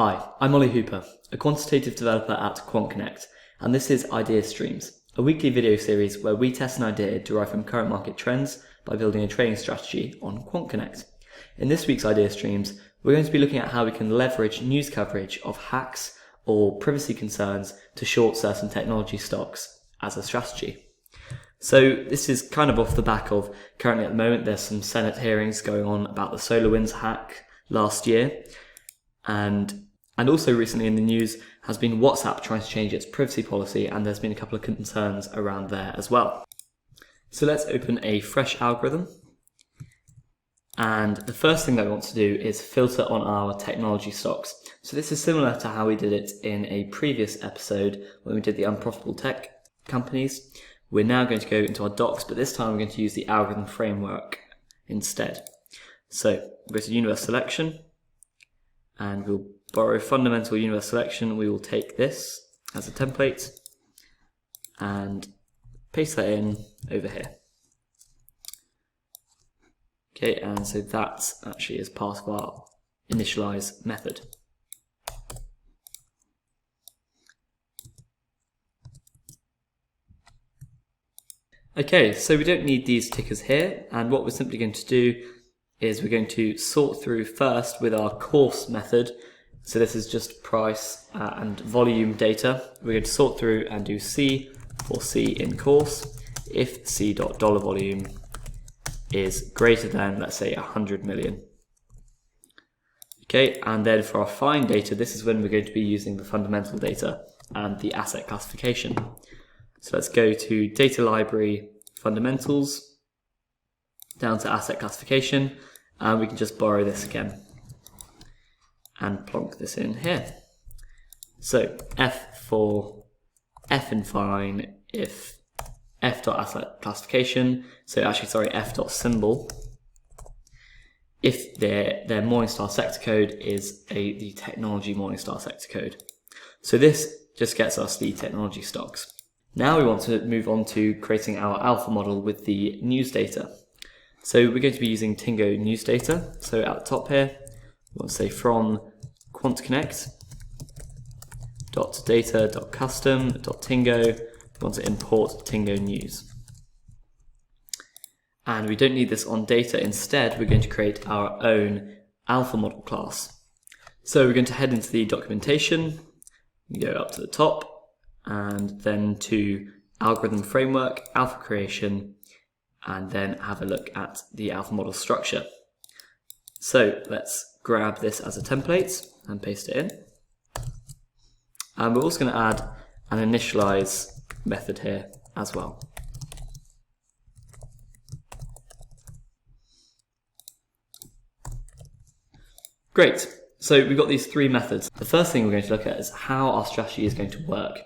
Hi, I'm Ollie Hooper, a quantitative developer at QuantConnect, and this is Idea Streams, a weekly video series where we test an idea derived from current market trends by building a trading strategy on QuantConnect. In this week's Idea Streams, we're going to be looking at how we can leverage news coverage of hacks or privacy concerns to short certain technology stocks as a strategy. So this is kind of off the back of currently at the moment there's some Senate hearings going on about the SolarWinds hack last year, and also recently in the news has been WhatsApp trying to change its privacy policy, and there's been a couple of concerns around there as well. So let's open a fresh algorithm, and the first thing that we want to do is filter on our technology stocks. So this is similar to how we did it in a previous episode when we did the unprofitable tech companies. We're now going to go into our docs, but this time we're going to use the algorithm framework instead. So we'll go to universe selection, and we'll borrow fundamental universe selection. We will take this as a template and paste that in over here. Okay, and so that actually is part of our initialize method. Okay, so we don't need these tickers here, and what we're simply going to do is we're going to sort through first with our course method. So this is just price and volume data. We're going to sort through and do C for C in course if C.dollar volume is greater than, let's say, 100 million. Okay, and then for our find data, this is when we're going to be using the fundamental data and the asset classification. So let's go to data library fundamentals, down to asset classification, and we can just borrow this again and plonk this in here. So F for F in find if f.asset classification, so actually sorry, f.symbol, if their Morningstar sector code is the technology Morningstar sector code. So this just gets us the technology stocks. Now we want to move on to creating our alpha model with the news data. So we're going to be using Tiingo news data. So at the top here, we want to say from QuantConnect .data.custom.Tiingo, we want to import Tiingo news. And we don't need this on data. Instead, we're going to create our own alpha model class. So we're going to head into the documentation, go up to the top, and then to algorithm framework, alpha creation, and then have a look at the alpha model structure. So let's grab this as a template and paste it in. And we're also going to add an initialize method here as well. Great. So we've got these three methods. The first thing we're going to look at is how our strategy is going to work.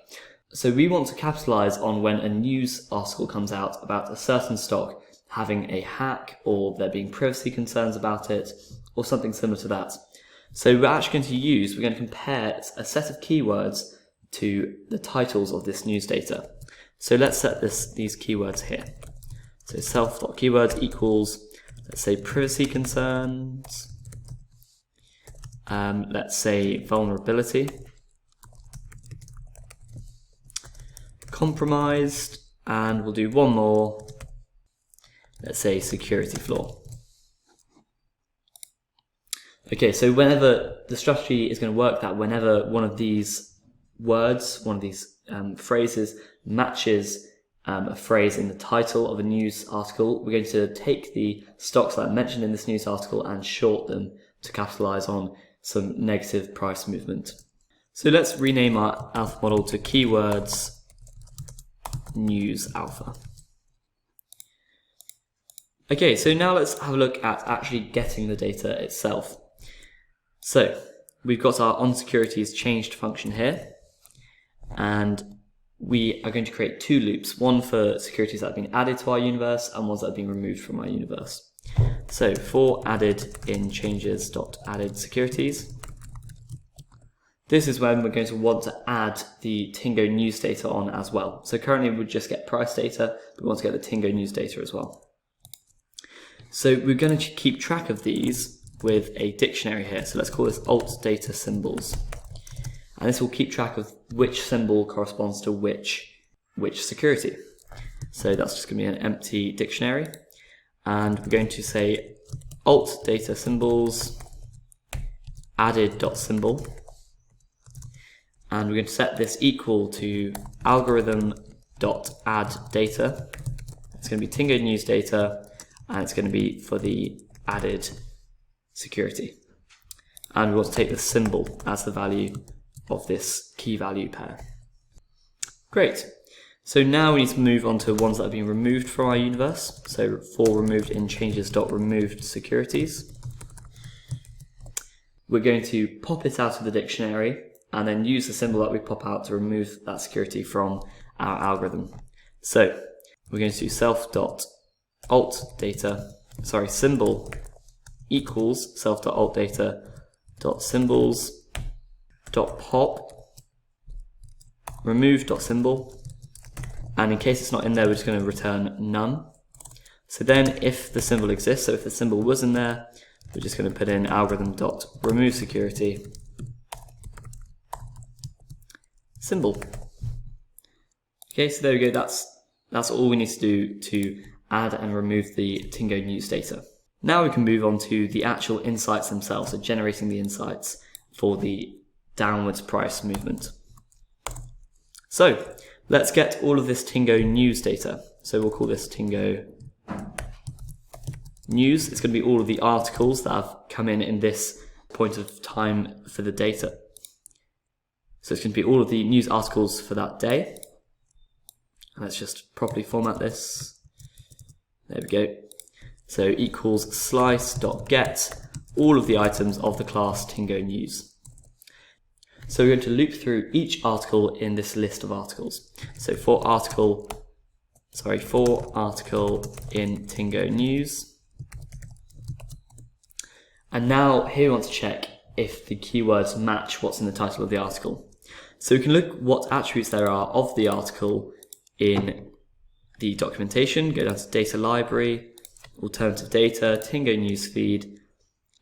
So we want to capitalize on when a news article comes out about a certain stock having a hack, or there being privacy concerns about it, or something similar to that. So we're actually going to compare a set of keywords to the titles of this news data. So let's set these keywords here. So self.keywords equals, let's say, privacy concerns. Let's say vulnerability, compromised, and we'll do one more, let's say security flaw. Okay, so whenever the strategy is going to work that whenever one of these words, one of these phrases matches a phrase in the title of a news article, we're going to take the stocks that are mentioned in this news article and short them to capitalize on some negative price movement. So let's rename our alpha model to keywords news alpha. Okay, so now let's have a look at actually getting the data itself. So we've got our onSecurities changed function here, and we are going to create two loops, one for securities that have been added to our universe and ones that have been removed from our universe. So for added in changes.added securities, this is when we're going to want to add the Tiingo news data on as well. So currently we just get price data, but we want to get the Tiingo news data as well. So we're going to keep track of these with a dictionary here. So let's call this alt data symbols. And this will keep track of which symbol corresponds to which security. So that's just going to be an empty dictionary. And we're going to say alt data symbols added.symbol. And we're going to set this equal to algorithm.addData. It's going to be Tiingo news data, and it's going to be for the added security. And we want to take the symbol as the value of this key value pair. Great. So now we need to move on to ones that have been removed from our universe. So for removed in changes.removed securities. We're going to pop it out of the dictionary and then use the symbol that we pop out to remove that security from our algorithm. So we're going to do symbol equals self.altData.symbols.pop remove.symbol, and in case it's not in there, we're just going to return none. So then if the symbol exists, so if the symbol was in there, we're just going to put in algorithm.removeSecurity symbol. Okay, so there we go. That's all we need to do to add and remove the Tiingo news data. Now we can move on to the actual insights themselves, so generating the insights for the downwards price movement. So let's get all of this Tiingo news data. So we'll call this Tiingo news. It's going to be all of the articles that have come in this point of time for the data. So it's going to be all of the news articles for that day. And let's just properly format this. There we go. So equals slice.get all of the items of the class Tiingo news. So we're going to loop through each article in this list of articles. So for article in Tiingo news. And now here we want to check if the keywords match what's in the title of the article. So we can look what attributes there are of the article in the documentation, go down to data library, alternative data, Tiingo newsfeed,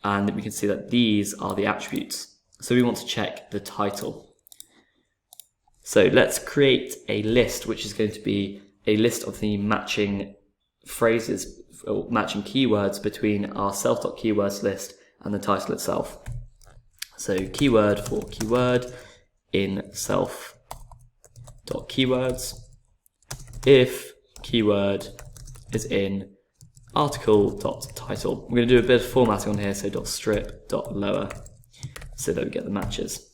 and we can see that these are the attributes. So we want to check the title. So let's create a list, which is going to be a list of the matching phrases or matching keywords between our self.keywords list and the title itself. So keyword for keyword in self.keywords if keyword is in article.title. We're going to do a bit of formatting on here, so .strip.lower, so that we get the matches.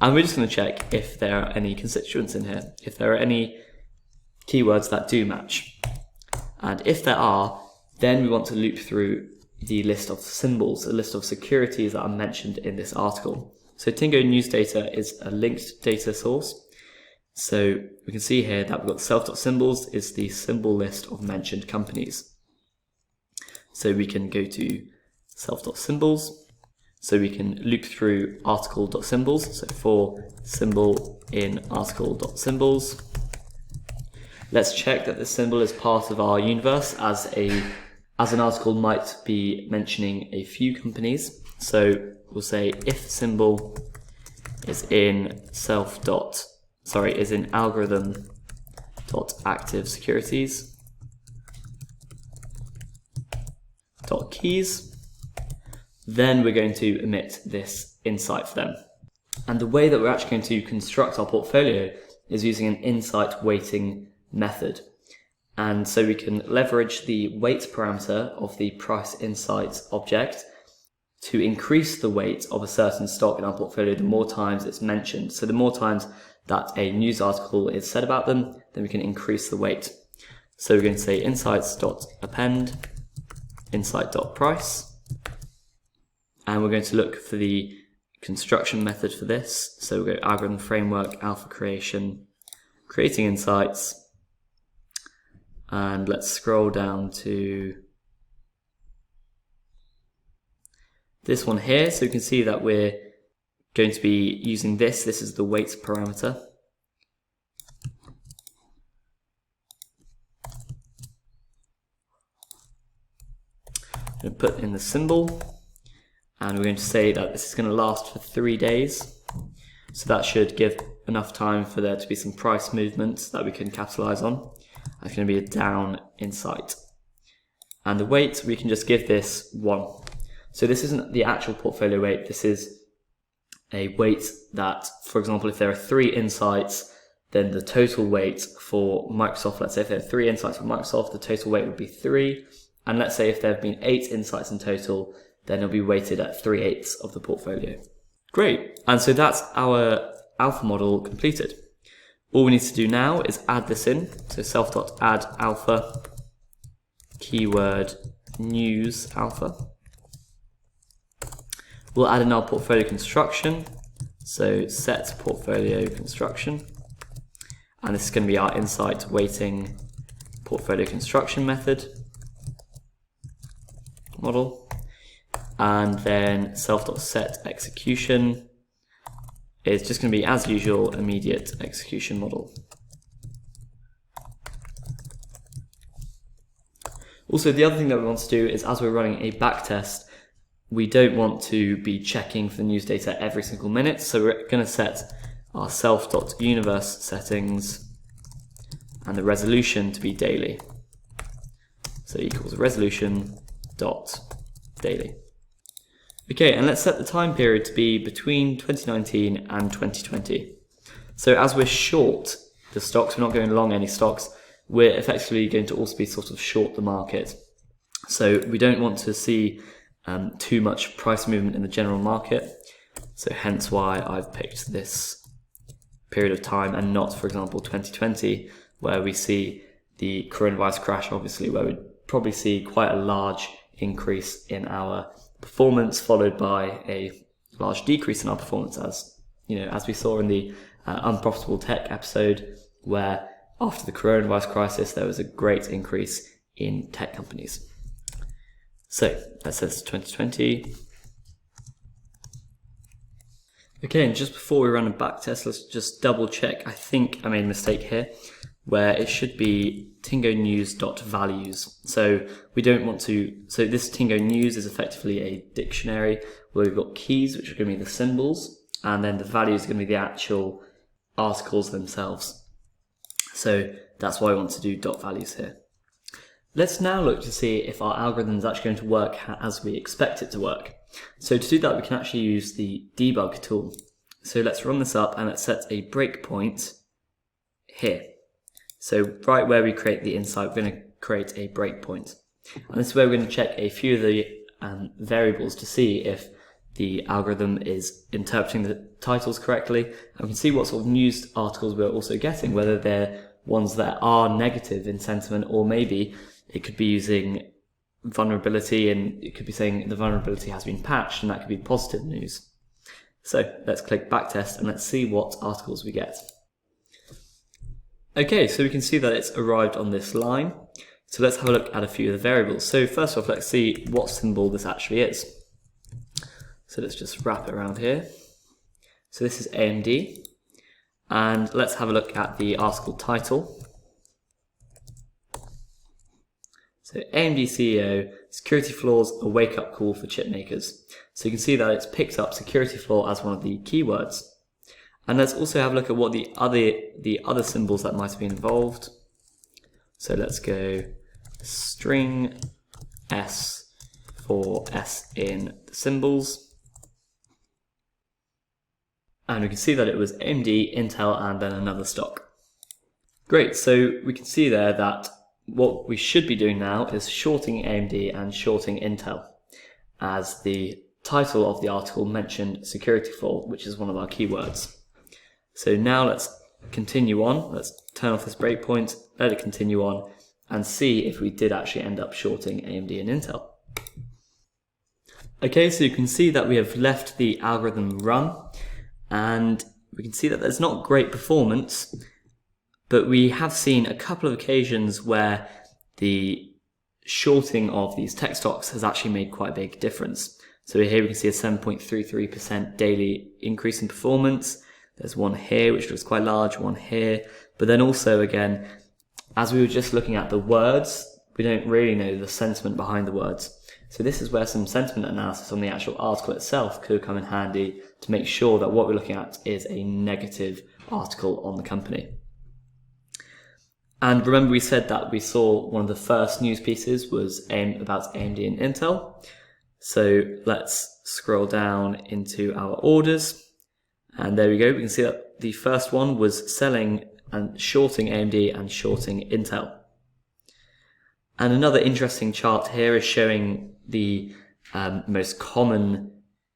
And we're just going to check if there are any constituents in here, if there are any keywords that do match. And if there are, then we want to loop through the list of symbols, a list of securities that are mentioned in this article. So Tiingo news data is a linked data source. So we can see here that we've got self.symbols is the symbol list of mentioned companies. So we can go to self.symbols. So we can loop through article.symbols. So for symbol in article.symbols. Let's check that the symbol is part of our universe, as an article might be mentioning a few companies. So we'll say if symbol is in algorithm.active-securities.keys, then we're going to emit this insight for them. And the way that we're actually going to construct our portfolio is using an insight weighting method. And so we can leverage the weight parameter of the price insights object to increase the weight of a certain stock in our portfolio the more times it's mentioned. So the more times that a news article is said about them, then we can increase the weight. So we're going to say insights.append insight.price, and we're going to look for the construction method for this. So we'll go algorithm framework, alpha creation, creating insights, and let's scroll down to this one here. So you can see that we're going to be using this. This is the weight parameter. I'm going to put in the symbol, and we're going to say that this is going to last for 3 days. So that should give enough time for there to be some price movements that we can capitalize on. That's going to be a down insight. And the weight, we can just give this 1. So this isn't the actual portfolio weight, this is a weight that, for example, if there are 3 insights, then the total weight for Microsoft, let's say if there are 3 insights for Microsoft, the total weight would be 3. And let's say if there have been 8 insights in total, then it'll be weighted at 3/8 of the portfolio. Great, and so that's our alpha model completed. All we need to do now is add this in. So self.add alpha, keyword news alpha. We'll add in our portfolio construction. So set portfolio construction. And this is going to be our insight weighting portfolio construction method model. And then self.set execution is just going to be, as usual, immediate execution model. Also, the other thing that we want to do is, as we're running a backtest, we don't want to be checking for the news data every single minute, so we're going to set our self.universe settings and the resolution to be daily. So equals resolution dot daily. Okay, and let's set the time period to be between 2019 and 2020. So as we're short the stocks, we're not going long any stocks, we're effectively going to also be sort of short the market. So we don't want to see too much price movement in the general market. So hence why I've picked this period of time and not, for example, 2020, where we see the coronavirus crash, obviously, where we'd probably see quite a large increase in our performance, followed by a large decrease in our performance, as we saw in the unprofitable tech episode, where after the coronavirus crisis there was a great increase in tech companies. So that says 2020. Okay, and just before we run a back test, let's just double check. I think I made a mistake here, where it should be Tiingo news.values. So we don't want to, so this Tiingo news is effectively a dictionary where we've got keys, which are going to be the symbols, and then the values are going to be the actual articles themselves. So that's why I want to do .values here. Let's now look to see if our algorithm is actually going to work as we expect it to work. So to do that, we can actually use the debug tool. So let's run this up and let's set a breakpoint here. So right where we create the insight, we're going to create a breakpoint. And this is where we're going to check a few of the variables to see if the algorithm is interpreting the titles correctly. And we can see what sort of news articles we're also getting, whether they're ones that are negative in sentiment, or maybe it could be using vulnerability and it could be saying the vulnerability has been patched, and that could be positive news. So let's click backtest and let's see what articles we get. Okay, so we can see that it's arrived on this line. So let's have a look at a few of the variables. So first off, let's see what symbol this actually is. So let's just wrap it around here. So this is AMD. And let's have a look at the article title. So AMD CEO, security flaws, a wake-up call for chip makers. So you can see that it's picked up security flaw as one of the keywords. And let's also have a look at what the other symbols that might have been involved. So let's go string S for S in the symbols. And we can see that it was AMD, Intel, and then another stock. Great, so we can see there that what we should be doing now is shorting AMD and shorting Intel, as the title of the article mentioned security flaw, which is one of our keywords. So now let's continue on. Let's turn off this breakpoint, let it continue on, and see if we did actually end up shorting AMD and Intel. Okay, so you can see that we have left the algorithm run, and we can see that there's not great performance, but we have seen a couple of occasions where the shorting of these tech stocks has actually made quite a big difference. So here we can see a 7.33% daily increase in performance. There's one here, which looks quite large, one here. But then also, again, as we were just looking at the words, we don't really know the sentiment behind the words. So this is where some sentiment analysis on the actual article itself could come in handy to make sure that what we're looking at is a negative article on the company. And remember we said that we saw one of the first news pieces was about AMD and Intel. So let's scroll down into our orders. And there we go. We can see that the first one was selling and shorting AMD and shorting Intel. And another interesting chart here is showing the most common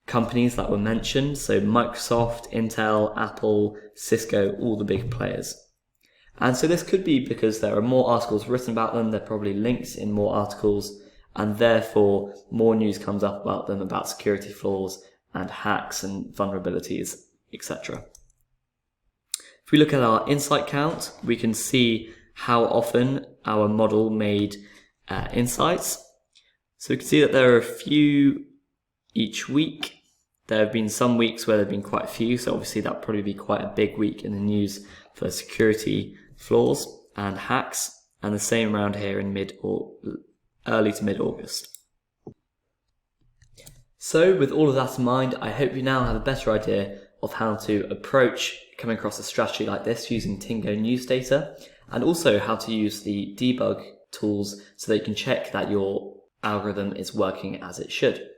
companies that were mentioned. So Microsoft, Intel, Apple, Cisco, all the big players. And so this could be because there are more articles written about them, there are probably links in more articles, and therefore more news comes up about them, about security flaws and hacks and vulnerabilities, etc. If we look at our insight count, we can see how often our model made insights. So we can see that there are a few each week. There have been some weeks where there have been quite a few, so obviously that would probably be quite a big week in the news for security flaws and hacks, and the same around here in early to mid-August. So with all of that in mind, I hope you now have a better idea of how to approach coming across a strategy like this using Tiingo news data, and also how to use the debug tools so that you can check that your algorithm is working as it should.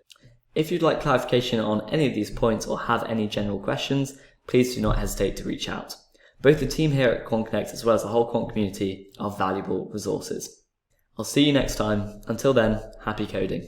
If you'd like clarification on any of these points or have any general questions, please do not hesitate to reach out. Both the team here at QuantConnect as well as the whole quant community are valuable resources. I'll see you next time. Until then, happy coding.